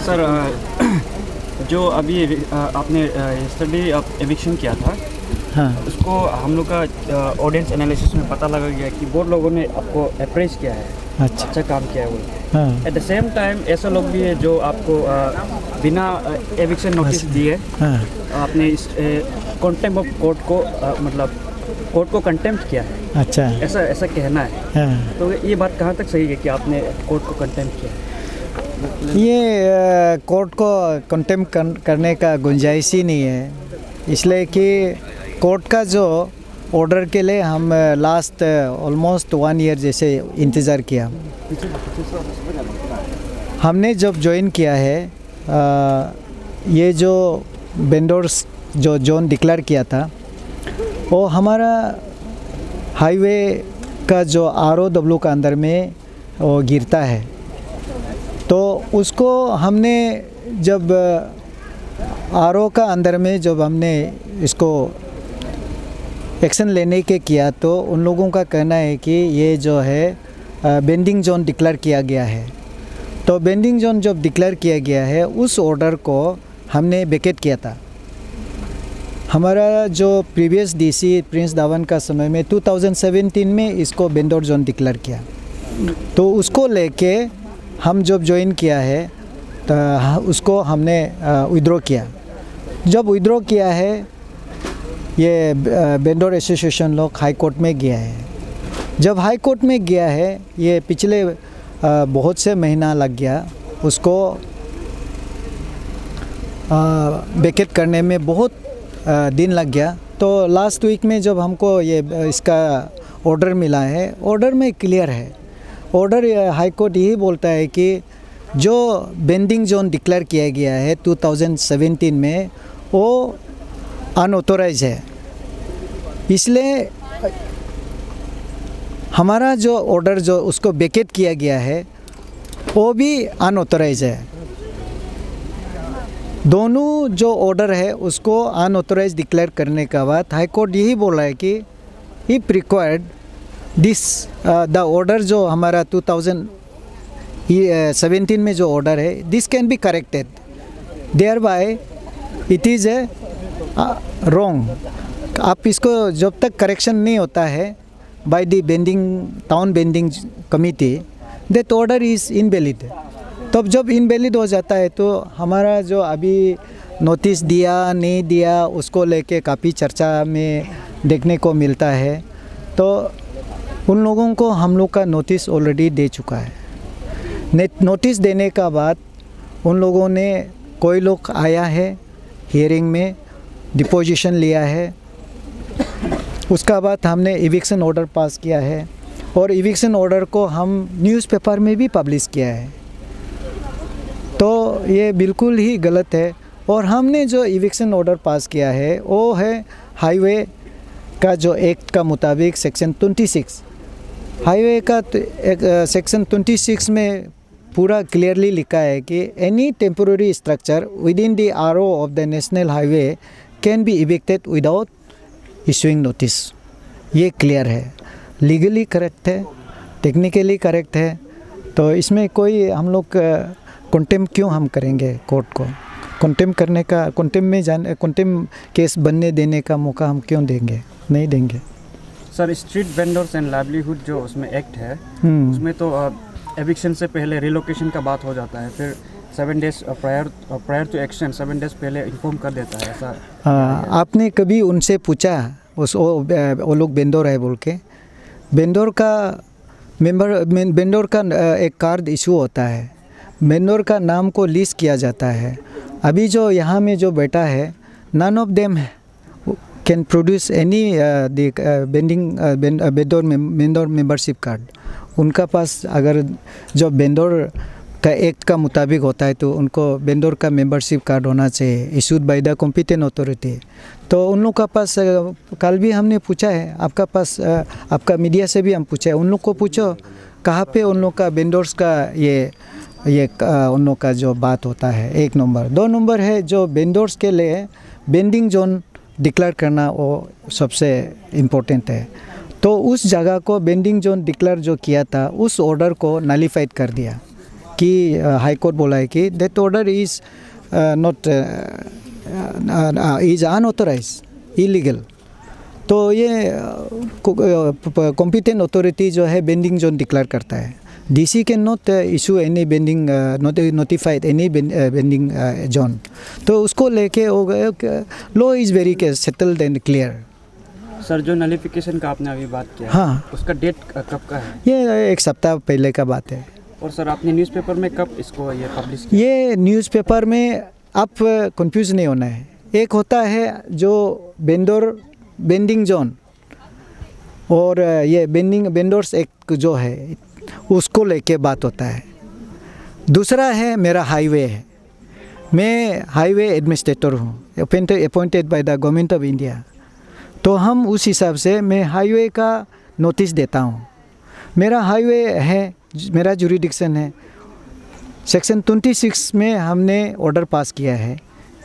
Sir जो अभी आपने यस्टरडे आप एविक्शन किया था, हाँ उसको हम लोग का ऑडियंस एनालिसिस में पता लगा गया कि बहुत लोगों ने आपको अप्रेज किया है, अच्छा काम किया है वो। हाँ एट द सेम टाइम ऐसे लोग भी है जो आपको बिना एविक्शन नोटिस दिए हाँ आपने इस कंटेम्प्ट ऑफ कोर्ट को मतलब कोर्ट को कंटेम्प्ट किया है, अच्छा ऐसा ऐसा कहना है। हाँ। तो ये बात कहाँ तक सही है कि आपने कोर्ट को कंटेम्प्ट किया है? ये कोर्ट को कंटेम्प्ट करने का गुंजाइश ही नहीं है, इसलिए कि कोर्ट का जो ऑर्डर के लिए हम लास्ट ऑलमोस्ट 1 ईयर जैसे इंतज़ार किया। हमने जब ज्वाइन किया है ये जो वेंडर्स जो जोन डिक्लेयर किया था, वो हमारा हाईवे का जो ROW का अंदर में वो गिरता है। तो उसको हमने जब RO का अंदर में जब हमने इसको एक्शन लेने के किया, तो उन लोगों का कहना है कि ये जो है बेंडिंग जोन डिक्लेयर किया गया है। तो बेंडिंग जोन जब डिक्लेयर किया गया है, उस ऑर्डर को हमने वेकेट किया था। हमारा जो प्रीवियस DC प्रिंस दावन का समय में 2017 में इसको बेंडोर जोन डिक्लेयर किया, तो उसको लेके हम जब ज्वाइन किया है तो उसको हमने विड्रॉ किया। जब विड्रॉ किया है, ये बेंडोर एसोसिएशन लोग हाई कोर्ट में गया है। जब हाई कोर्ट में गया है, ये पिछले बहुत से महीना लग गया उसको वेकेट करने में, बहुत दिन लग गया। तो लास्ट वीक में जब हमको ये इसका ऑर्डर मिला है, ऑर्डर में क्लियर है। ऑर्डर हाई कोर्ट यही बोलता है कि जो बेंडिंग जोन डिक्लेयर किया गया है 2017 में, वो अनऑथोराइज है। इसलिए हमारा जो ऑर्डर जो उसको वेकेट किया गया है, वो भी अनऑथोराइज है। दोनों जो ऑर्डर है उसको अनऑथोराइज डिक्लेयर करने के बाद हाई कोर्ट यही बोला है कि if required this the order जो हमारा 2017 में जो ऑर्डर है, this can be corrected, thereby it is a wrong. आप इसको जब तक करेक्शन नहीं होता है by the town vending committee, that order is invalid. तब जब इनवैलिड हो जाता है तो हमारा जो अभी नोटिस दिया नहीं दिया उसको लेके काफ़ी चर्चा में देखने को मिलता है। तो उन लोगों को हम लोग का नोटिस ऑलरेडी दे चुका है। नोटिस देने का बाद उन लोगों ने, कोई लोग आया है हियरिंग में, डिपोजिशन लिया है। उसका बाद हमने इविक्शन ऑर्डर पास किया है, और इविक्शन ऑर्डर को हम न्यूज़पेपर में भी पब्लिश किया है। तो ये बिल्कुल ही गलत है। और हमने जो इविक्शन ऑर्डर पास किया है वो है हाईवे का जो एक्ट का मुताबिक सेक्शन 26। हाईवे का सेक्शन 26 में पूरा क्लियरली लिखा है कि any temporary structure with in the RO of the national highway can be evicted without issuing notice. ये क्लियर है, लीगली करेक्ट है, टेक्निकली करेक्ट है। तो इसमें कोई हम लोग कंटेम्प्ट क्यों हम करेंगे कोर्ट को? कंटेम्प्ट करने का, कंटेम्प्ट केस बनने देने का मौका हम क्यों देंगे? नहीं देंगे। Sir, street vendors and livelihood जो उसमें एक्ट है, उसमें तो एविक्शन से पहले रिलोकेशन का बात हो जाता है, फिर 7 days prior to action 7 days पहले इन्फॉर्म कर देता है, ऐसा। आपने कभी उनसे पूछा, वो लोग वेंडर है बोल के? वेंडर का एक कार्ड इशू होता है, वेंडर का नाम को लिस्ट किया जाता है। अभी जो यहाँ में जो बैठा है, none of them can produce any vendor membership card. उनका पास अगर जो वेंडर का एक्ट का मुताबिक होता है तो उनको वेंडर का मेंबरशिप कार्ड होना चाहिए, issued by the competent authority. तो उन लोग का पास कल भी हमने पूछा है, आपका पास आपका मीडिया से भी हम पूछे, उन लोग को पूछो कहाँ पे उन लोग का वेंडर्स का ये उन लोग का जो बात होता है। 1 नंबर। 2 नंबर है जो वेंडर्स के लिए बेंडिंग जोन डिक्लेयर करना, वो सबसे इम्पोर्टेंट है। तो उस जगह को बेंडिंग जोन डिक्लेयर जो किया था, उस ऑर्डर को नलिफाइड कर दिया। कि हाई कोर्ट बोला है कि that order is not is unauthorise illegal. तो ये कॉम्पिटेंट अथॉरिटी जो है बेंडिंग जोन डिक्लेयर करता है। DC can not issue any bending notified any bending zone. तो उसको लेके law is very settled and clear. Sir जो नलिफिकेशन का आपने अभी बात किया, हाँ, उसका डेट कब का है? ये एक सप्ताह पहले का बात है। और सर आपने न्यूज़पेपर में कब इसको ये पब्लिश किया? ये न्यूज़पेपर में आप कंफ्यूज नहीं होना है। एक होता है जो बेंडिंग जोन और ये बेंडर्स एक्ट जो है उसको लेके बात होता है। दूसरा है मेरा हाईवे है। मैं हाईवे एडमिनिस्ट्रेटर हूँ, appointed by the government of India. तो हम उस हिसाब से मैं हाईवे का नोटिस देता हूँ। मेरा हाईवे है, मेरा जुरिडिक्शन है। सेक्शन 26 में हमने ऑर्डर पास किया है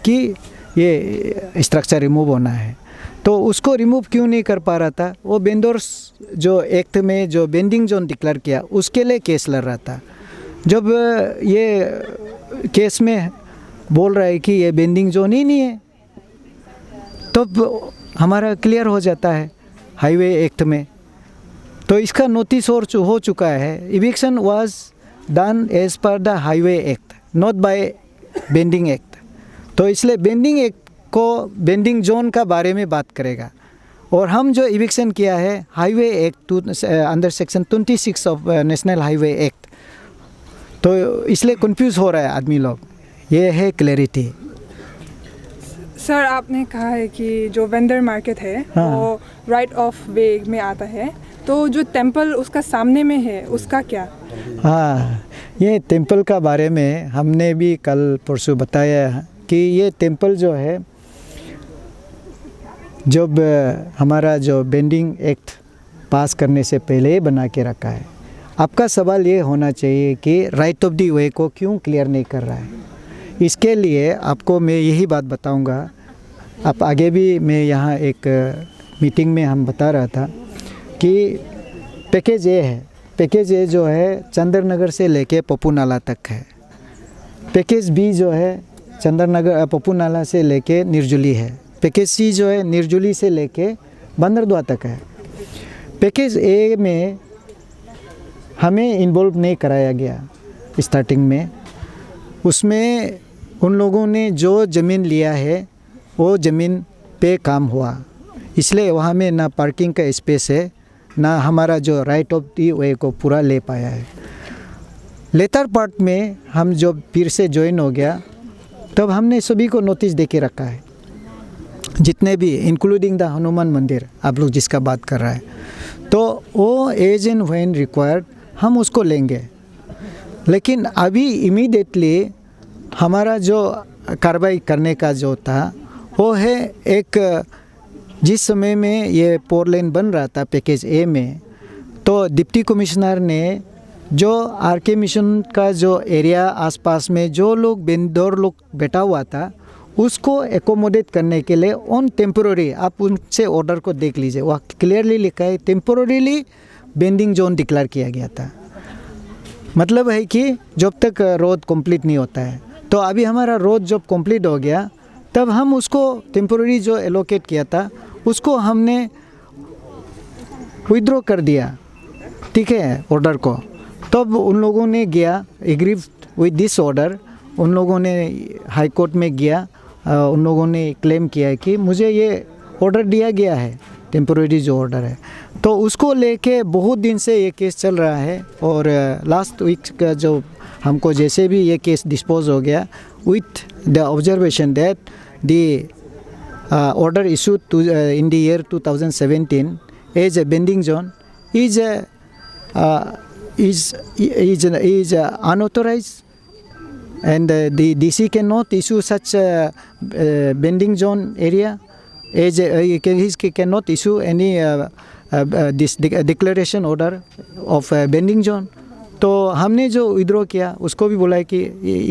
कि ये स्ट्रक्चर रिमूव होना है। तो उसको रिमूव क्यों नहीं कर पा रहा था? वो बेंडर्स जो एक्ट में जो बेंडिंग जोन डिक्लेयर किया उसके लिए केस लड़ रहा था। जब ये केस में बोल रहा है कि ये बेंडिंग जोन ही नहीं है, तो हमारा क्लियर हो जाता है हाईवे एक्ट में। तो इसका नोटिस हो चुका है। Eviction was done as per the highway act, not by vending act. तो इसलिए बेंडिंग एक्ट को बेंडिंग जोन का बारे में बात करेगा। और हम जो इविक्शन किया है highway act under section 26 of national highway act. तो इसलिए कंफ्यूज हो रहा है आदमी लोग। ये है क्लैरिटी। सर आपने कहा है कि जो वेंडर मार्केट है वो राइट ऑफ वे में आता है, तो जो टेंपल उसका सामने में है उसका क्या? हाँ, ये टेंपल का बारे में हमने भी कल परसों बताया कि ये टेंपल जो है, जब हमारा जो बेंडिंग एक्ट पास करने से पहले ही बना के रखा है। आपका सवाल ये होना चाहिए कि राइट ऑफ दी वे को क्यों क्लियर नहीं कर रहा है। इसके लिए आपको मैं यही बात बताऊंगा। आप आगे भी मैं यहाँ एक मीटिंग में हम बता रहा था कि पैकेज ए है। पैकेज ए जो है चंदर नगर से लेके पप्पू नाला तक है। पैकेज बी जो है चंदर नगर पप्पू नाला से लेके निर्जुली है। पैकेज सी जो है निर्जुली से लेके बंदरदुआ तक है। पैकेज ए में हमें इन्वॉल्व नहीं कराया गया स्टार्टिंग में। उसमें उन लोगों ने जो ज़मीन लिया है वो ज़मीन पे काम हुआ, इसलिए वहाँ में ना पार्किंग का स्पेस है, ना हमारा जो राइट ऑफ दी वे को पूरा ले पाया है। लेटर पार्ट में हम जब फिर से ज्वाइन हो गया तब हमने सभी को नोटिस दे के रखा है, जितने भी इंक्लूडिंग द हनुमान मंदिर आप लोग जिसका बात कर रहा है। तो वो एज एंड व्हेन रिक्वायर्ड हम उसको लेंगे। लेकिन अभी इमीडिएटली हमारा जो कार्रवाई करने का जो था वो है एक, जिस समय में ये 4 लेन बन रहा था पैकेज ए में, तो डिप्टी कमिश्नर ने जो आरके मिशन का जो एरिया आसपास में जो लोग बेंदौर लोग बैठा हुआ था उसको एकोमोडेट करने के लिए ऑन टेम्पोररी, आप उनसे ऑर्डर को देख लीजिए, वह क्लियरली लिखा है टेम्पोररीली बेंडिंग जोन डिक्लेयर किया गया था। मतलब है कि जब तक रोड कंप्लीट नहीं होता है। तो अभी हमारा रोड जब कंप्लीट हो गया तब हम उसको टेम्पोररी जो एलोकेट किया था उसको हमने विड्रॉ कर दिया, ठीक है, ऑर्डर को। तब उन लोगों ने गया एग्री विद दिस ऑर्डर, उन लोगों ने हाई कोर्ट में गया, उन लोगों ने क्लेम किया कि मुझे ये ऑर्डर दिया गया है, टेम्पोररी जो ऑर्डर है। तो उसको लेके बहुत दिन से ये केस चल रहा है। और लास्ट वीक का जो हमको जैसे भी ये केस डिस्पोज हो गया with the observation that the order issued in the year 2017 as a vending zone is unauthorized, and the DC cannot issue such bending zone area. He cannot issue any this declaration order of bending zone. तो हमने जो withdraw किया उसको भी बोला है कि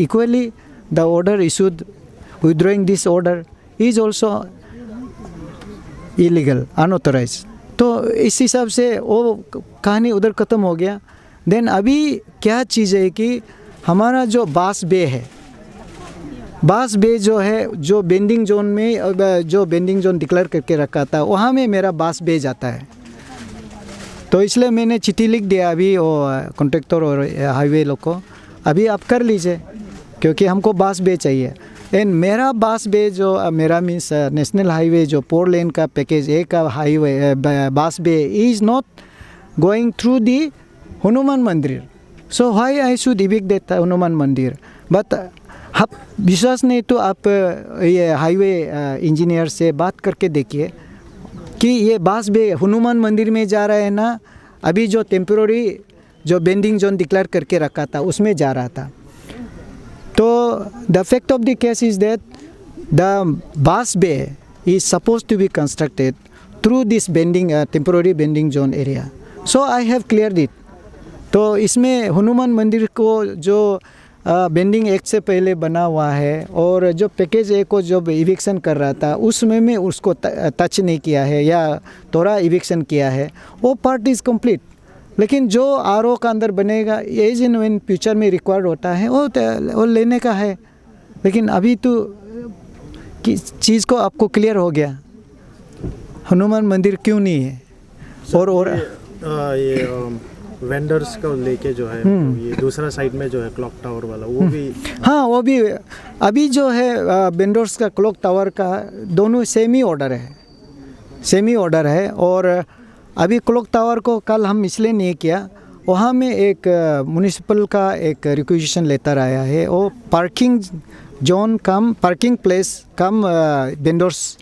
equally the order issued withdrawing this order is also illegal, unauthorise. तो इस हिसाब से वो कहानी उधर ख़त्म हो गया। देन अभी क्या चीज़ है कि हमारा जो बास बे है, बास बे जो है, जो बेंडिंग जोन में, जो बेंडिंग जोन डिक्लेयर करके रखा था, वहाँ में मेरा बास बे जाता है। तो इसलिए मैंने चिट्ठी लिख दिया अभी वो कॉन्ट्रैक्टर और हाईवे लोग को, अभी आप कर लीजिए क्योंकि हमको बास बे चाहिए। एंड मेरा बास बे जो मेरा मीन्स नेशनल हाईवे जो 4 लेन का पैकेज ए का highway bus bay is not going through the Hanuman mandir. So why I should evict that Hanuman mandir? But आप विश्वास नहीं तो आप ये हाईवे इंजीनियर से बात करके देखिए कि ये बास बे हनुमान मंदिर में जा रहा है ना, अभी जो टेम्पररी जो बेंडिंग जोन डिक्लेयर करके रखा था उसमें जा रहा था। तो the fact of the case is that the bus bay is suppose to be constructed through this bending temporary bending zone area. So I have cleared it. तो इसमें हनुमान मंदिर को जो बेंडिंग एक्ट से पहले बना हुआ है और जो पैकेज ए को जब इविक्शन कर रहा था उसमें मैं उसको टच नहीं किया है या थोड़ा इविक्शन किया है, वो पार्ट इज़ कंप्लीट। लेकिन जो आरओ का अंदर बनेगा एज इन व्हेन फ्यूचर में रिक्वायर्ड होता है वो लेने का है। लेकिन अभी तो किस चीज़ को आपको क्लियर हो गया हनुमान मंदिर क्यों नहीं है। और ये वेंडर्स को लेके जो है ये दूसरा साइड में जो है क्लॉक टावर वाला वो भी, हाँ वो भी अभी जो है वेंडर्स का क्लॉक टावर का दोनों सेमी ऑर्डर है, सेमी ऑर्डर है। और अभी क्लॉक टावर को कल हम इसलिए नहीं किया, वहाँ में एक म्युनिसिपल का एक रिक्वेजिशन लेटर आया है, वो पार्किंग जोन कम पार्किंग प्लेस कम वेंडर्स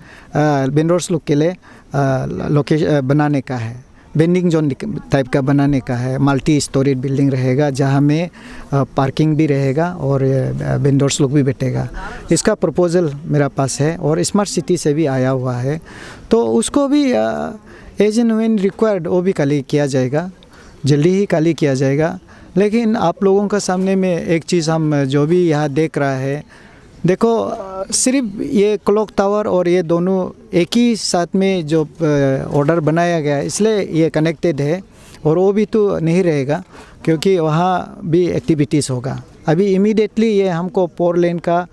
लोग के लिए लोकेशन बनाने का है, बेंडिंग जोन टाइप का बनाने का है। मल्टी स्टोरेज बिल्डिंग रहेगा जहाँ में पार्किंग भी रहेगा और वेंडर्स लोग भी बैठेगा। इसका प्रपोजल मेरा पास है और स्मार्ट सिटी से भी आया हुआ है, तो उसको भी एज एंड व्हेन रिक्वायर्ड वो भी खाली किया जाएगा, जल्दी ही खाली किया जाएगा। लेकिन आप लोगों का सामने में एक चीज़ हम जो भी यहाँ देख रहा है, देखो सिर्फ ये क्लॉक टावर और ये दोनों एक ही साथ में जो ऑर्डर बनाया गया है इसलिए ये कनेक्टेड है, और वो भी तो नहीं रहेगा क्योंकि वहाँ भी एक्टिविटीज़ होगा। अभी इमीडिएटली ये हमको 4 लेन का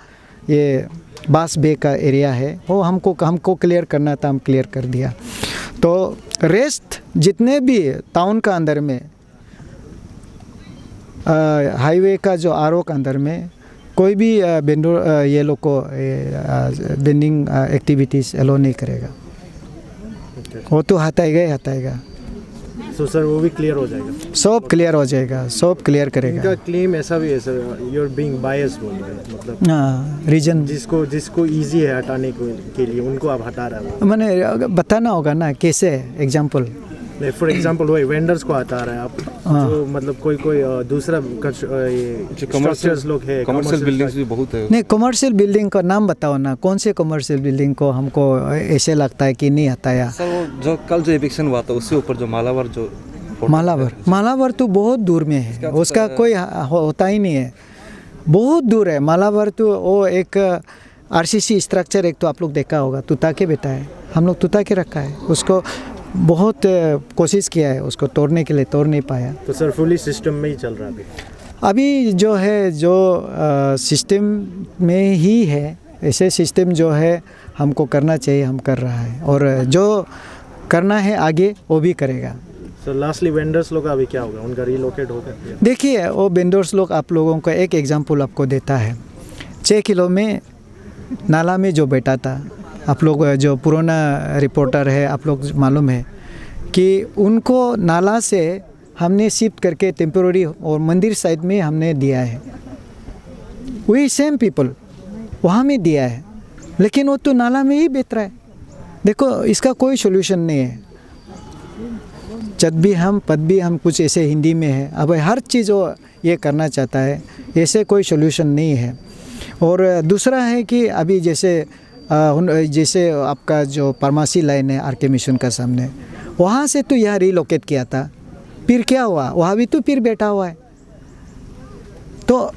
ये बास बे का एरिया है वो हमको क्लियर करना था, हम क्लियर कर दिया। तो रेस्ट जितने भी टाउन का अंदर में हाईवे का जो आरओ का अंदर में कोई भी बेंडर ये लोग को बेंडिंग एक्टिविटीज़ एलो नहीं करेगा, वो तो हटाएगा। सो सर वो भी क्लियर हो जाएगा, सब क्लियर हो जाएगा, सब क्लियर करेगा। इनका क्लेम ऐसा भी है sir, you are being biased बोल रहे हैं, मतलब हाँ रीजन जिसको इजी है हटाने के लिए उनको आप हटा रहे हो। मैंने बताना होगा ना कैसे, एग्जांपल फॉर एग्जांपल वही वेंडर्स को हटा रहा है आप, जो मतलब कोई दूसरा कमर्शियल लोग है, कमर्शियल बिल्डिंग्स भी बहुत है। नहीं, कमर्शियल बिल्डिंग का नाम बताओ ना, कौन से कमर्शियल बिल्डिंग को हमको ऐसे लगता है कि नहीं हटाया? सर वो जो कल जो एविक्शन हुआ था उससे ऊपर जो मालावर तो बहुत दूर में है, उसका कोई होता ही नहीं है, बहुत दूर है मालावर। तो वो एक आरसीसी स्ट्रक्चर एक तो आप लोग देखा होगा, तुता के बेटा है, हम लोग तुता के रखा है, उसको बहुत कोशिश किया है उसको तोड़ने के लिए, तोड़ नहीं पाया। तो सर फुली सिस्टम में ही चल रहा है अभी जो है, जो सिस्टम में ही है, ऐसे सिस्टम जो है हमको करना चाहिए, हम कर रहा है, और जो करना है आगे वो भी करेगा। सर लास्टली वेंडर्स लोग का अभी क्या होगा, उनका रिलोकेट होगा? देखिए वो वेंडर्स लोग आप लोगों का एक एग्जांपल आपको देता है, 6 किलो में नाला में जो बैठा था, आप लोग जो पुराना रिपोर्टर है आप लोग मालूम है कि उनको नाला से हमने शिफ्ट करके टेम्पररी और मंदिर साइड में हमने दिया है, वही सेम पीपल वहाँ में दिया है, लेकिन वो तो नाला में ही बेच रहा है। देखो इसका कोई सोल्यूशन नहीं है, चत भी हम पद भी हम कुछ ऐसे हिंदी में है, अब हर चीज़ वो ये करना चाहता है, ऐसे कोई सोल्यूशन नहीं है। और दूसरा है कि अभी जैसे आपका जो फार्मेसी लाइन है आर के मिशन का सामने, वहाँ से तो यह रिलोकेट किया था, फिर क्या हुआ, वहाँ भी तो फिर बैठा हुआ है। तो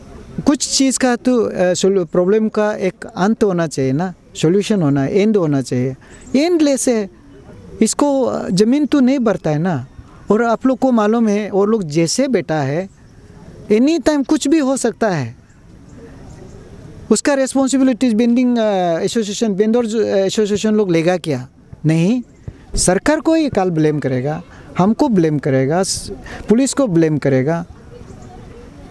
कुछ चीज़ का तो प्रॉब्लम का एक अंत होना चाहिए ना, सॉल्यूशन होना है, एंड होना चाहिए। एंडलेस है, इसको ज़मीन तो नहीं बढ़ता है ना। और आप लोग को मालूम है, और लोग जैसे बैठा है एनी टाइम कुछ भी हो सकता है। उसका responsibilities bending association, vendors association लोग लेगा क्या? नहीं, सरकार को ही कल ब्लेम करेगा, हमको ब्लेम करेगा, पुलिस को ब्लेम करेगा,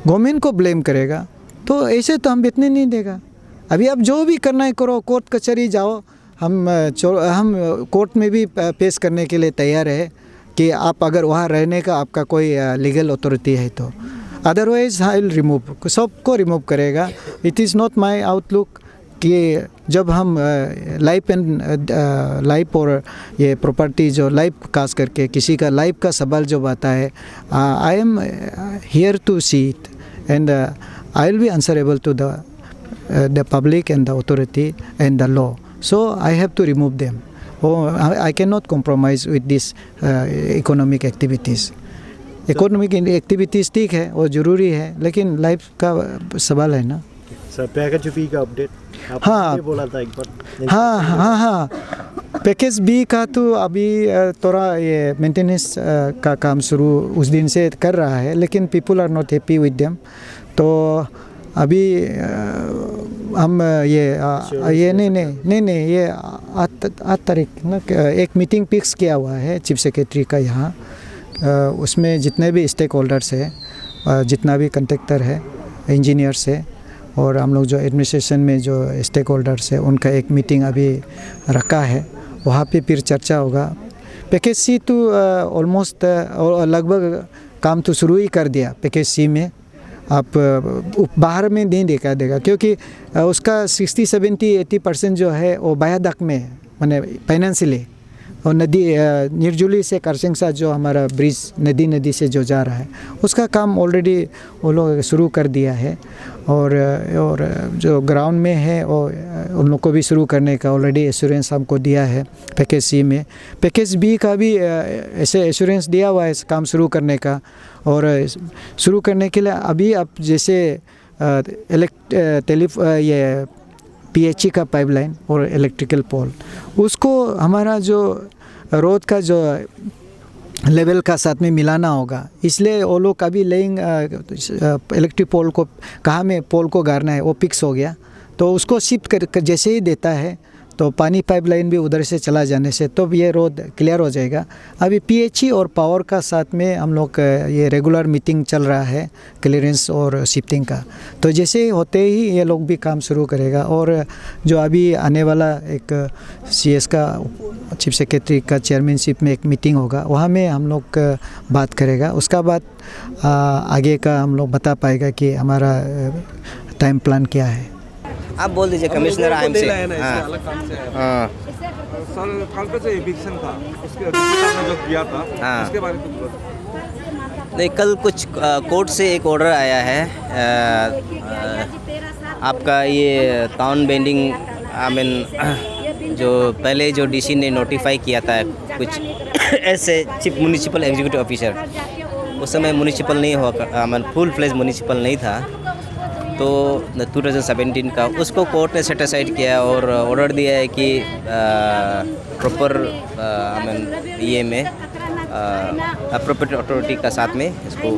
गवर्नमेंट को ब्लेम करेगा। तो ऐसे तो हम बेचने नहीं देगा। अभी आप जो भी करना है करो, कोर्ट कचहरी जाओ, हम कोर्ट में भी पेश करने के लिए तैयार है कि आप अगर वहाँ रहने का आपका कोई लीगल अथॉरिटी है तो। अदरवाइज आई विल रिमूव, सबको रिमूव करेगा। It is not my outlook कि जब हम लाइफ और ये प्रॉपर्टी जो लाइफ खास करके किसी का लाइफ का सवाल जो आता है, I am here to see it and I will be answerable to the public and the authority and the law. So I have to remove them. I cannot compromise with this economic activities. Economic activities ठीक है और ज़रूरी है, लेकिन life का सवाल है ना। सर पैकेज बी का अपडेट हाँ बोला था एक बार। हाँ, पैकेज बी का तो अभी थोड़ा ये मेंटेनेंस का काम शुरू उस दिन से कर रहा है, लेकिन people are not happy with them. तो अभी हम ये नहीं ये 8 तारीख ना एक मीटिंग फिक्स किया हुआ है चीफ सेक्रेटरी का यहाँ। उसमें जितने भी स्टेक होल्डर्स है, जितना भी कंट्रैक्टर है, इंजीनियर्स है और हम लोग जो एडमिनिस्ट्रेशन में जो स्टेक होल्डर्स है, उनका एक मीटिंग अभी रखा है। वहाँ पे फिर चर्चा होगा। पैकेज सी तो ऑलमोस्ट लगभग काम तो शुरू ही कर दिया। पैकेज सी में आप बाहर में नहीं देखा देगा, क्योंकि उसका 60-70-80% जो है वो बायादक में है, माने फाइनेंशियली। और नदी निर्जुली से करसिंगसा जो हमारा ब्रिज नदी से जो जा रहा है, उसका काम ऑलरेडी वो लोग शुरू कर दिया है। और जो ग्राउंड में है वो उन लोग को भी शुरू करने का ऑलरेडी एश्योरेंस हमको दिया है पैकेज सी में। पैकेज बी का भी ऐसे एश्योरेंस दिया हुआ है इस काम शुरू करने का। और शुरू करने के लिए अभी आप जैसे ये PHE का पाइपलाइन और इलेक्ट्रिकल पोल, उसको हमारा जो रोड का जो लेवल का साथ में मिलाना होगा। इसलिए वो लोग अभी लेइंग इलेक्ट्रिक पोल को कहाँ में पोल को गाड़ना है वो फिक्स हो गया। तो उसको शिफ्ट कर जैसे ही देता है तो पानी पाइपलाइन भी उधर से चला जाने से तो ये रोड क्लियर हो जाएगा। अभी PHE और पावर का साथ में हम लोग ये रेगुलर मीटिंग चल रहा है क्लियरेंस और शिफ्टिंग का। तो जैसे होते ही ये लोग भी काम शुरू करेगा। और जो अभी आने वाला एक CS का चीफ सेक्रेटरी का चेयरमैनशिप में एक मीटिंग होगा, वहाँ में हम लोग बात करेगा। उसका बाद आगे का हम लोग बता पाएगा कि हमारा टाइम प्लान क्या है। आप बोल दीजिए कमिश्नर आइम से। हाँ सर कल का जो एविक्शन था उसके आपने जो किया था उसके बारे में कुछ बताइए। नहीं, कल कुछ कोर्ट से एक ऑर्डर आया है। आपका ये टाउन बेंडिंग आई मीन जो पहले जो DC ने नोटिफाई किया था कुछ ऐसे चीफ म्यूनिसिपल एग्जीक्यूटिव ऑफिसर, उस समय म्यूनिसिपल नहीं हुआ, मीन फुल फ्लेज म्यूनिसिपल नहीं था। तो 2017 का उसको कोर्ट ने सेट असाइड किया और ऑर्डर दिया है कि प्रॉपर आई मीन ये में अप्रोप्रिएट अथॉरिटी का साथ में इसको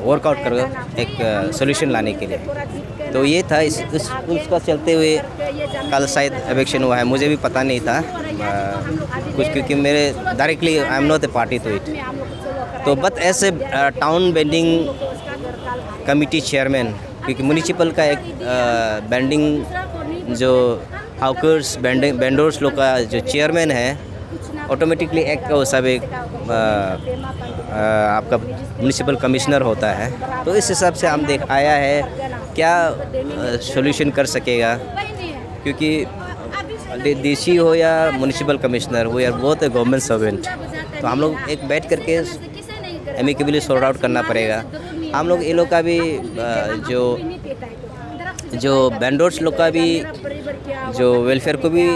वर्कआउट कर एक सोल्यूशन लाने के लिए। तो ये था उसका चलते हुए कल शायद एविक्शन हुआ है, मुझे भी पता नहीं था कुछ, क्योंकि मेरे directly I am not a party to it. तो बट ऐसे टाउन बेंडिंग कमिटी चेयरमैन, क्योंकि म्यूनिसिपल का एक बेंडिंग जो हाउकर्स बेंडर्स लोग का जो चेयरमैन है, ऑटोमेटिकली एक का सब एक आपका म्यूनिसिपल कमिश्नर होता है। तो इस हिसाब से हम देख आया है क्या सॉल्यूशन कर सकेगा, क्योंकि DC हो या म्यूनिसिपल कमिश्नर वो यार बहुत है गवर्नमेंट सर्वेंट। तो हम लोग एक बैठ करके एमिकेबली सॉर्ट आउट करना पड़ेगा। हम लोग ये लोग का भी जो बेंडर्स लोग का भी जो वेलफेयर को भी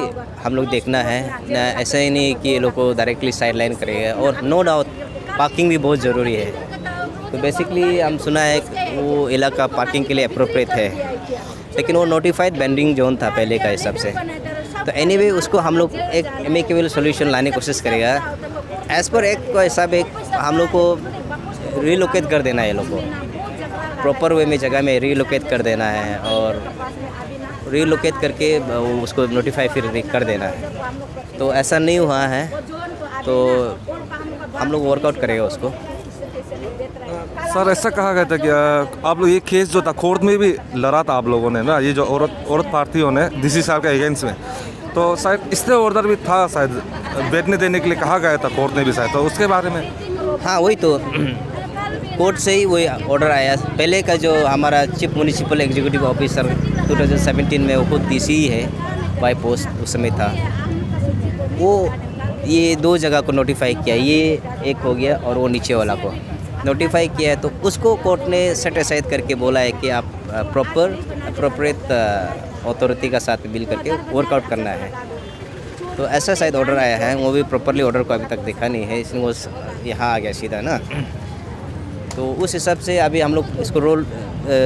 हम लोग देखना है ना। ऐसा ही नहीं कि ये लोग को डायरेक्टली साइडलाइन करेगा। और नो डाउट पार्किंग भी बहुत ज़रूरी है। तो बेसिकली हम सुना है वो इलाका पार्किंग के लिए अप्रोप्रिएट है, लेकिन वो नोटिफाइड बेंडिंग जोन था पहले का हिसाब से। तो एनीवे उसको हम लोग एक एमिकेबल सॉल्यूशन लाने की कोशिश करेगा। एज़ पर एक का हिसाब एक हम लोग को रिलोकेट कर देना है ये लोग को, प्रॉपर वे में जगह में रिलोकेट कर देना है और रिलोकेट करके उसको नोटिफाई फिर कर देना है। तो ऐसा नहीं हुआ है तो हम लोग वर्कआउट करेंगे उसको। सर ऐसा कहा गया था कि आप लोग ये केस जो था कोर्ट में भी लड़ा था आप लोगों ने ना, ये जो औरत पार्टियों ने डीसी साहब के अगेंस्ट में, तो शायद स्टे ऑर्डर भी था शायद बैठने देने के लिए कहा गया था कोर्ट ने भी शायद, तो उसके बारे में। हाँ वही तो कोर्ट से ही वही ऑर्डर आया। पहले का जो हमारा चीफ म्यूनिसिपल एग्जीक्यूटिव ऑफिसर 2017 में वो खुद डीसी ही है बाय पोस्ट उस समय था, वो ये 2 जगह को नोटिफाई किया, ये एक हो गया और वो नीचे वाला को नोटिफाई किया है। तो उसको कोर्ट ने सेट असाइड करके बोला है कि आप प्रॉपर अप्रोप्रिएट अथॉरिटी का साथ मिल करके वर्कआउट करना है। तो ऐसा शायद ऑर्डर आया है, वो भी प्रॉपरली ऑर्डर को अभी तक देखा नहीं है, इसलिए वो यहाँ आ गया सीधा ना। तो उस हिसाब से अभी हम लोग इसको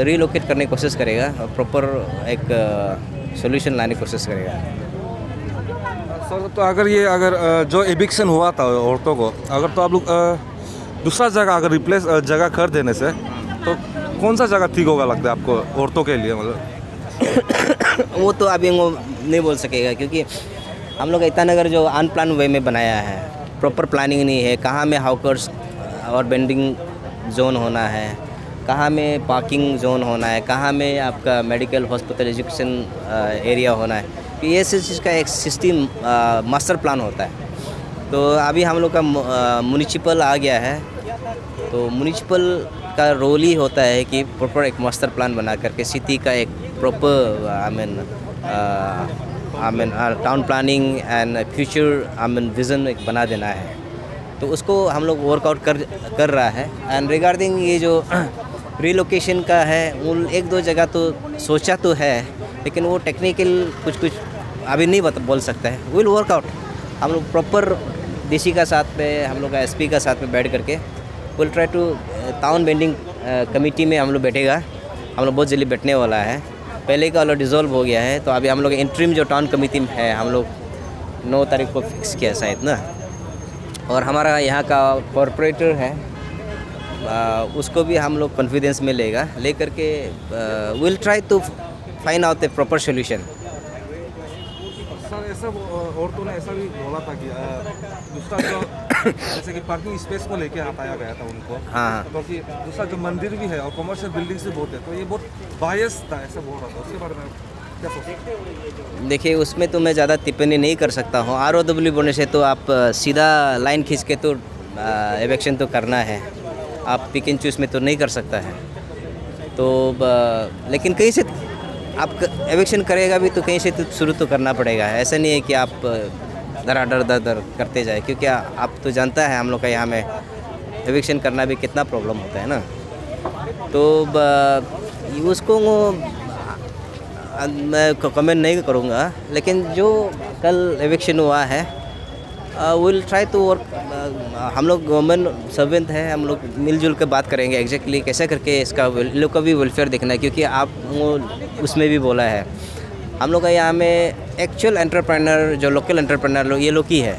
रिलोकेट करने की कोशिश करेगा और प्रॉपर एक सॉल्यूशन लाने की कोशिश करेगा। सर तो अगर जो एविक्शन हुआ था औरतों को, अगर तो आप लोग दूसरा जगह अगर रिप्लेस जगह कर देने से तो कौन सा जगह ठीक होगा लगता है आपको औरतों के लिए? मतलब वो तो अभी वो नहीं बोल सकेगा क्योंकि हम लोग ईटानगर जो अनप्लान वे में बनाया है, प्रॉपर प्लानिंग नहीं है, कहाँ में हाउकर्स और बेंडिंग जोन होना है, कहाँ में पार्किंग जोन होना है, कहाँ में आपका मेडिकल हॉस्पिटल एजुकेशन एरिया होना है, तो ये चीज़ का एक सिस्टम मास्टर प्लान होता है। तो अभी हम लोग का म्यूनिसिपल आ गया है, तो म्यूनिसिपल का रोल ही होता है कि प्रॉपर एक मास्टर प्लान बना करके सिटी का एक proper town planning and future vision एक बना देना है। तो उसको हम लोग वर्कआउट कर रहा है। एंड रिगार्डिंग ये जो रिलोकेशन का है, वो 1-2 जगह तो सोचा तो है, लेकिन वो टेक्निकल कुछ अभी नहीं बोल सकता है। विल वर्कआउट हम लोग प्रॉपर डीसी का साथ में, हम लोग का एसपी का साथ में बैठ करके will try to town vending committee में हम लोग बैठेगा। हम लोग बहुत जल्दी बैठने वाला है, पहले का वाला डिज़ोल्व हो गया है। तो अभी हम लोग इंटरिम जो टाउन कमेटी में है, हम लोग 9 तारीख को फिक्स किया शायद ना। और हमारा यहाँ का कॉरपोरेटर है, उसको भी हम लोग कॉन्फिडेंस में ले करके will try to find out a proper solution. Sir ऐसा औरतों ने ऐसा भी बोला था कि दूसरा जो जैसे कि पार्किंग स्पेस को लेके हटाया गया था उनको, हाँ क्योंकि दूसरा जो मंदिर भी है और कमर्शियल बिल्डिंग्स भी बहुत है, तो ये बहुत बायस था ऐसा बोल रहा था। उसके बारे में क्या सोचते हैं? देखिए उसमें तो मैं ज़्यादा टिप्पणी नहीं कर सकता हूँ। ROW बोलने से तो आप सीधा लाइन खींच के तो इलेक्शन तो करना है, आप पिक एंड चूज में तो नहीं कर सकता है। तो लेकिन कहीं से आप इलेक्शन करेगा भी तो कहीं से तो शुरू तो करना पड़ेगा। ऐसा नहीं है कि आप दर करते जाए, क्योंकि आप तो जानता है हम लोग का यहाँ में इलेक्शन करना भी कितना प्रॉब्लम होता है ना। तो उसको मैं कमेंट नहीं करूँगा, लेकिन जो कल इलेक्शन हुआ है विल ट्राई टू वर्क। हम लोग गवर्नमेंट सर्वेंट है, हम लोग मिलजुल कर बात करेंगे एग्जैक्टली कैसे करके इसका लोग का भी वेलफेयर देखना है। क्योंकि आप वो उसमें भी बोला है, हम लोग का यहाँ में एक्चुअल एंटरप्रेन्योर जो लोकल एंटरप्रेन्योर लोग ये लोग ही है।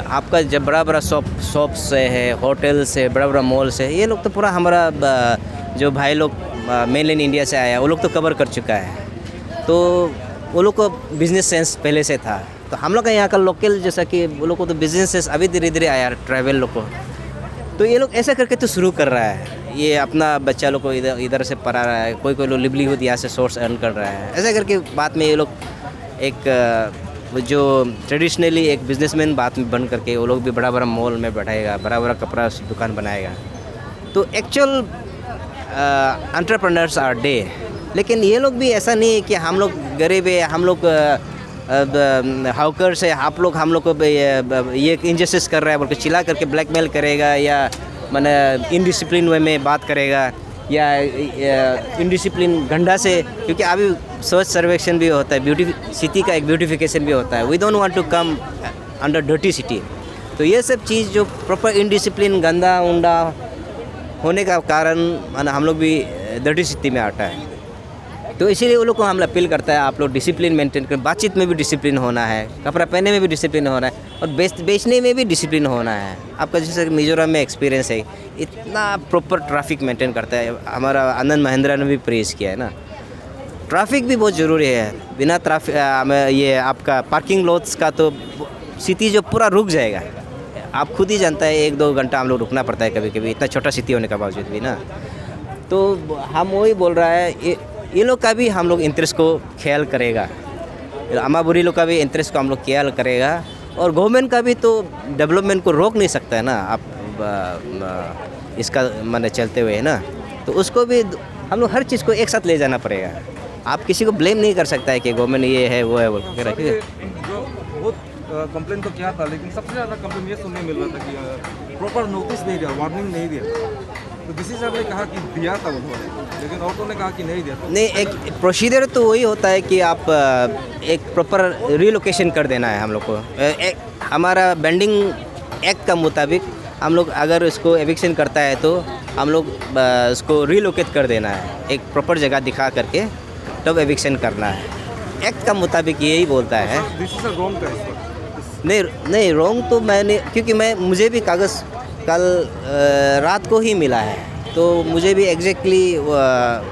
आपका जब बड़ा बड़ा शॉप से है, होटल से, बड़ा बड़ा मॉल से, ये लोग तो पूरा हमारा जो भाई लोग मेनलैंड इंडिया से आया वो लोग तो कवर कर चुका है। तो वो लोग को बिजनेस सेंस पहले से था। तो हम लोग का यहाँ का लोकल जैसा कि वो लोग को तो बिजनेस सेंस अभी धीरे धीरे आया ट्रैवल लोग को। तो ये लोग ऐसा करके तो शुरू कर रहा है, ये अपना बच्चा लोग को इधर से पढ़ा रहा है, कोई लोग लिवलीहुड यहाँ से सोर्स अर्न कर रहा है। ऐसा करके बाद में ये लोग एक जो ट्रेडिशनली एक बिजनेसमैन बात में बन करके वो लोग भी बड़ा बड़ा मॉल में बैठाएगा, बड़ा बड़ा कपड़ा दुकान बनाएगा। तो एक्चुअल एंटरप्रेन्योर्स आर डे। लेकिन ये लोग भी ऐसा नहीं है कि हम लोग गरीब है, हम लोग हाउकर से आप लोग हम लोग को ये इंजस्टिस कर रहा है बोल के चिल्ला करके ब्लैकमेल करेगा, या माने इनडिसिप्लिन वे में बात करेगा, या इनडिसिप्लिन गंडा से। क्योंकि अभी स्वच्छ सर्वेक्षण भी होता है, ब्यूटी सिटी का एक ब्यूटिफिकेशन भी होता है। We don't want to come under dirty city. तो ये सब चीज़ जो प्रॉपर इनडिसिप्लिन गंदा उंडा होने का कारण माना हम लोग भी डर्टी सिटी में आता है। तो इसीलिए वो लोग को हम अपील करता है, आप लोग डिसिप्लिन मेंटेन करें, बातचीत में भी डिसिप्लिन होना है, कपड़ा पहनने में भी डिसिप्लिन होना है। और बेचने में भी डिसिप्लिन होना है। आपका जैसे मिजोरम में एक्सपीरियंस है, इतना प्रॉपर ट्रैफिक मेंटेन करता है। हमारा आनंद महिंद्रा ने भी प्रेज़ किया है ना। ट्रैफिक भी बहुत ज़रूरी है, बिना ट्रैफिक ये आपका पार्किंग लॉट्स का तो सिटी जो पूरा रुक जाएगा। आप खुद ही जानता है 1-2 घंटा हम लोग रुकना पड़ता है कभी कभी, इतना छोटा सिटी होने के बावजूद भी ना। तो हम वही बोल रहा है, ये लोग का भी हम लोग इंटरेस्ट को ख्याल करेगा, अमाबुरी लोग का भी इंटरेस्ट को हम लोग ख्याल करेगा, और गवर्नमेंट का भी तो डेवलपमेंट को रोक नहीं सकता है ना आप इसका माने चलते हुए है ना। तो उसको भी हम लोग हर चीज़ को एक साथ ले जाना पड़ेगा। आप किसी को ब्लेम नहीं कर सकता है कि गवर्नमेंट ये है वो है वो वगैरह। ठीक है, जो बहुत कंप्लेन तो किया था, लेकिन सबसे ज़्यादा कंप्लेन ये सुनने मिल रहा था कि प्रॉपर नोटिस नहीं दिया, वार्निंग नहीं दिया। तो डीसी साहब ने कहा कि दिया था उन्होंने, लेकिन औरतों ने कहा कि नहीं दिया। नहीं, एक प्रोसीजर तो वही होता है कि आप एक प्रॉपर रिलोकेशन कर देना है हम लोग को। हमारा बेंडिंग एक्ट का मुताबिक हम लोग अगर इसको एविक्शन करता है तो हम लोग उसको रिलोकेट कर देना है, एक प्रॉपर जगह दिखा करके तब एविक्शन करना है। एक्ट का मुताबिक यही बोलता है। डीसी साहब रॉन्ग का इस पर नहीं रॉन्ग तो मैंने, क्योंकि मुझे भी कागज़ कल रात को ही मिला है, तो मुझे भी एग्जैक्टली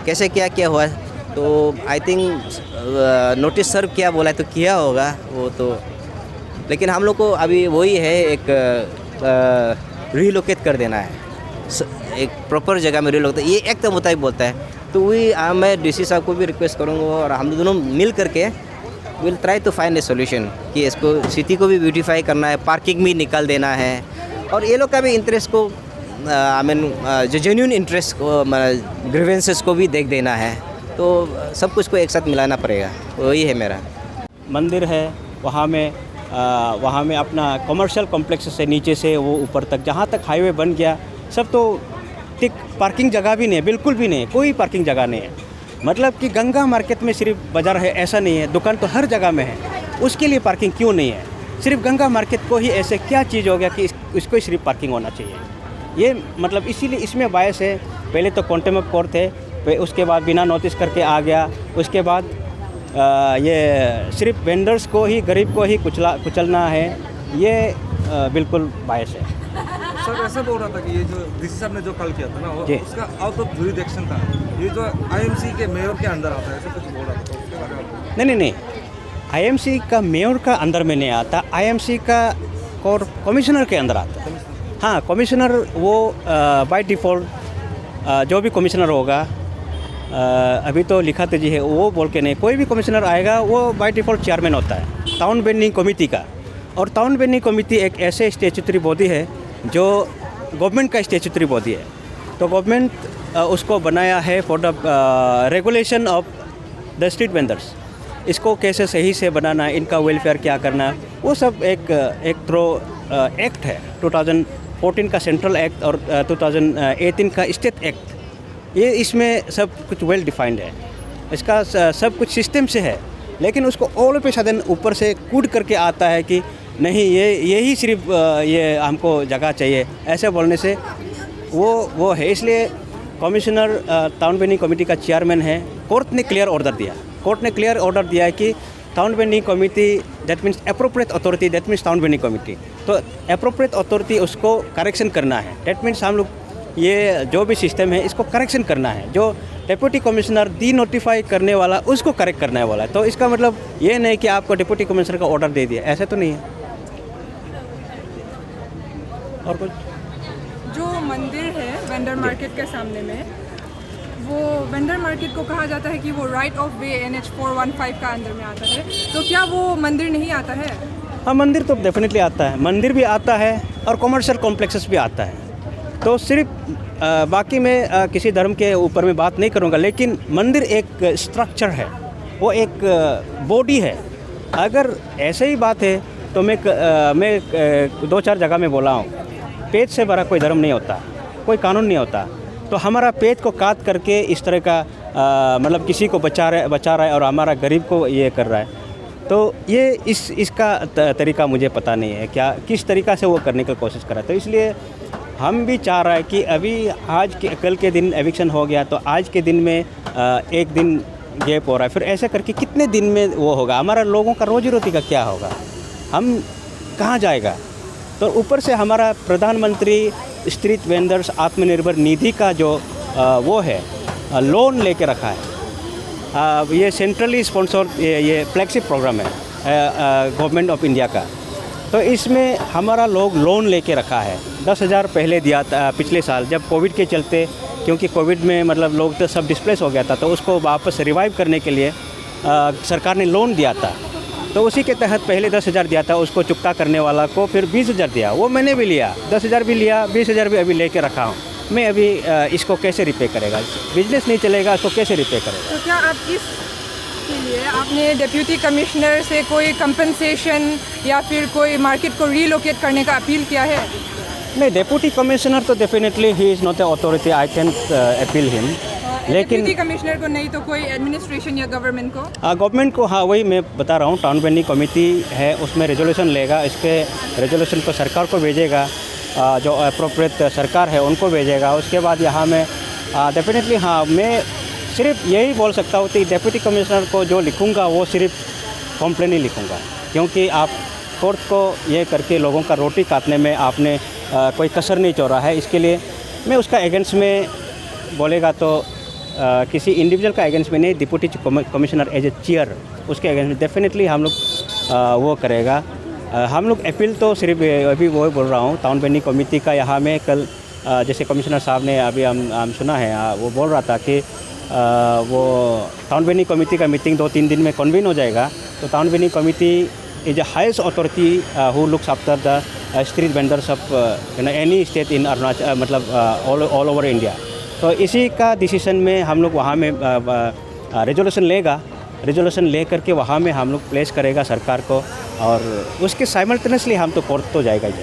कैसे क्या हुआ है, तो आई थिंक नोटिस सर्व किया बोला है तो किया होगा वो तो। लेकिन हम लोग को अभी वही है, एक रिलोकेट कर देना है, एक प्रॉपर जगह में रिलोकेट, ये एक्ट के मुताबिक बोलता है। तो वही मैं डीसी साहब को भी रिक्वेस्ट करूँगा, और हम दोनों मिल करके will try to find a solution कि इसको सिटी को भी ब्यूटीफाई करना है, पार्किंग भी निकाल देना है, और ये लोग का भी इंटरेस्ट को आई मीन जो जेन्युइन इंटरेस्ट को ग्रीवेंसेस को भी देख देना है। तो सब कुछ को एक साथ मिलाना पड़ेगा, वही है मेरा। मंदिर है वहाँ में अपना कमर्शियल कॉम्प्लेक्स से नीचे से वो ऊपर तक जहाँ तक हाईवे बन गया सब तो ठीक, पार्किंग जगह भी नहीं है, बिल्कुल भी नहीं है, कोई पार्किंग जगह नहीं है। मतलब कि गंगा मार्केट में सिर्फ बाज़ार है ऐसा नहीं है, दुकान तो हर जगह में है, उसके लिए पार्किंग क्यों नहीं है? सिर्फ गंगा मार्केट को ही ऐसे क्या चीज़ हो गया कि इसको ही सिर्फ पार्किंग होना चाहिए? ये मतलब इसीलिए इसमें बायस है। पहले तो कॉन्टेम्प्ट ऑफ कोर्ट थे, उसके बाद बिना नोटिस करके आ गया, उसके बाद ये सिर्फ वेंडर्स को ही, गरीब को ही कुचलना है, ये बिल्कुल बायस है। सर ऐसा बोल रहा था कि ये जो डीसी साहब ने जो कल किया था ना, वो उसका आउट ऑफ ज्यूरिडिक्शन था, ये जो आईएमसी के मेयर के अंदर आता है, ऐसा कुछ बोल रहा था, तो उसके बारे में नहीं, आईएमसी का मेयर का अंदर में नहीं आता, आईएमसी का कमिश्नर के अंदर आता है। हाँ, कमिश्नर वो बाय डिफ़ॉल्ट जो भी कमिश्नर होगा, अभी तो लिखा तो जी है, वो बोल के नहीं, कोई भी कमिश्नर आएगा वो बाय डिफ़ॉल्ट चेयरमैन होता है टाउन बेंडिंग कमेटी का। और टाउन बेंडिंग कमेटी एक ऐसे स्टैट्यूटरी बॉडी है जो गवर्नमेंट का स्टैट्यूटरी बॉडी है। तो गवर्नमेंट उसको बनाया है for the regulation of the street vendors. इसको कैसे सही से बनाना है, इनका वेलफेयर क्या करना है, वो सब एक थ्रो एक्ट है। 2014 का सेंट्रल एक्ट और 2018 का स्टेट एक्ट, ये इसमें सब कुछ वेल डिफाइंड है, इसका सब कुछ सिस्टम से है। लेकिन उसको ऑल ऑफ ए सडन ऊपर से कूद करके आता है कि नहीं, यही सिर्फ ये हमको जगह चाहिए, ऐसे बोलने से वो है। इसलिए कमिश्नर टाउन बेंडिंग कमेटी का चेयरमैन है। कोर्ट ने क्लियर ऑर्डर दिया है कि town vending committee that means appropriate authority, that means town vending committee, तो अप्रोप्रिएट अथॉरिटी उसको करेक्शन करना है। दैट मीन्स हम लोग ये जो भी सिस्टम है इसको करेक्शन करना है। जो डिप्टी कमिश्नर डी नोटिफाई करने वाला उसको करेक्ट करने वाला है। तो इसका मतलब ये नहीं कि आपको डिप्टी कमिश्नर का ऑर्डर दे दिया, ऐसा तो नहीं है। और कुछ जो मंदिर है वेंडर मार्केट के सामने में, वो वेंडर मार्केट को कहा जाता है कि वो राइट ऑफ वे NH 415 का अंदर में आता है, तो क्या वो मंदिर नहीं आता है? हाँ, मंदिर तो डेफिनेटली आता है, मंदिर भी आता है और कमर्शियल कॉम्प्लेक्सेस भी आता है। तो सिर्फ बाकी मैं किसी धर्म के ऊपर में बात नहीं करूँगा, लेकिन मंदिर एक स्ट्रक्चर है, वो एक बॉडी है। अगर ऐसे ही बात है तो मैं 2-4 जगह में बोला हूँ, पेट से बड़ा कोई धर्म नहीं होता, कोई कानून नहीं होता। तो हमारा पेट को काट करके इस तरह का मतलब किसी को बचा रहा है और हमारा गरीब को ये कर रहा है, तो ये इसका तरीका मुझे पता नहीं है क्या किस तरीक़ा से वो करने की कोशिश कर रहा है। तो इसलिए हम भी चाह रहा है कि अभी कल के दिन एविक्शन हो गया, तो आज के दिन में एक दिन गैप हो रहा है, फिर ऐसे करके कितने दिन में वो होगा, हमारा लोगों का रोजी रोटी का क्या होगा। हम कहाँ जाएगा? तो ऊपर से हमारा प्रधानमंत्री स्ट्रीट वेंडर्स आत्मनिर्भर निधि का जो वो है लोन लेके रखा है। ये सेंट्रली स्पॉन्सर्ड ये फ्लैगशिप प्रोग्राम है गवर्नमेंट ऑफ इंडिया का। तो इसमें हमारा लोग लोन लेके रखा है। 10,000 पहले दिया था पिछले साल, जब कोविड के चलते, क्योंकि कोविड में मतलब लोग तो सब डिस्प्लेस हो गया था, तो उसको वापस रिवाइव करने के लिए सरकार ने लोन दिया था। तो उसी के तहत पहले 10,000 दिया था, उसको चुकता करने वाला को फिर 20,000 दिया। वो मैंने भी लिया, 10,000 भी लिया, 20,000 भी अभी लेके रखा हूँ। मैं अभी इसको कैसे रिपे करेगा? बिजनेस नहीं चलेगा, इसको कैसे रिपे करेगा? तो क्या आप इसके लिए आपने डिप्यूटी कमिश्नर से कोई कंपनसेशन या फिर कोई मार्केट को रीलोकेट करने का अपील किया है? नहीं, डेप्यूटी कमिश्नर तो definitely he is not a authority, I can appeal him. लेकिन डिप्यूटी कमिश्नर को नहीं तो कोई एडमिनिस्ट्रेशन या गवर्नमेंट को? गवर्नमेंट को, हाँ वही मैं बता रहा हूँ, टाउन बेंडिंग कमेटी है, उसमें रेजोल्यूशन लेगा, इसके रेजोल्यूशन को सरकार को भेजेगा, जो अप्रोप्रिएट सरकार है उनको भेजेगा। उसके बाद यहाँ में डेफिनेटली हाँ मैं सिर्फ यही बोल सकता हूँ कि डेप्यूटी कमिश्नर को जो लिखूँगा वो सिर्फ कंप्लेन ही लिखूँगा, क्योंकि आप कोर्ट को ये करके लोगों का रोटी काटने में आपने कोई कसर नहीं छोड़ा है। इसके लिए मैं उसका अगेंस्ट में बोलेगा तो किसी इंडिविजुअल का अगेंस्ट में नहीं, deputy commissioner as a chair उसके अगेंस्ट में डेफिनेटली हम लोग वो करेगा। हम लोग अपील तो सिर्फ अभी वो बोल रहा हूँ, टाउन बेंडिंग कमेटी का यहाँ में कल जैसे कमिश्नर साहब ने अभी हम सुना है, वो बोल रहा था कि वो टाउन बेंडिंग कमेटी का मीटिंग 2-3 दिन में कन्वीन हो जाएगा। तो town vending committee is the highest authority who looks after the street vendors of any state in Arunachal, मतलब ऑल ओवर इंडिया। तो इसी का डिसीजन में हम लोग वहाँ में रेजोल्यूशन लेगा, रेजोल्यूशन ले करके वहाँ में हम लोग प्लेस करेगा सरकार को, और उसके साइमल्टेनियसली हम तो कोर्ट तो जाएगा ही।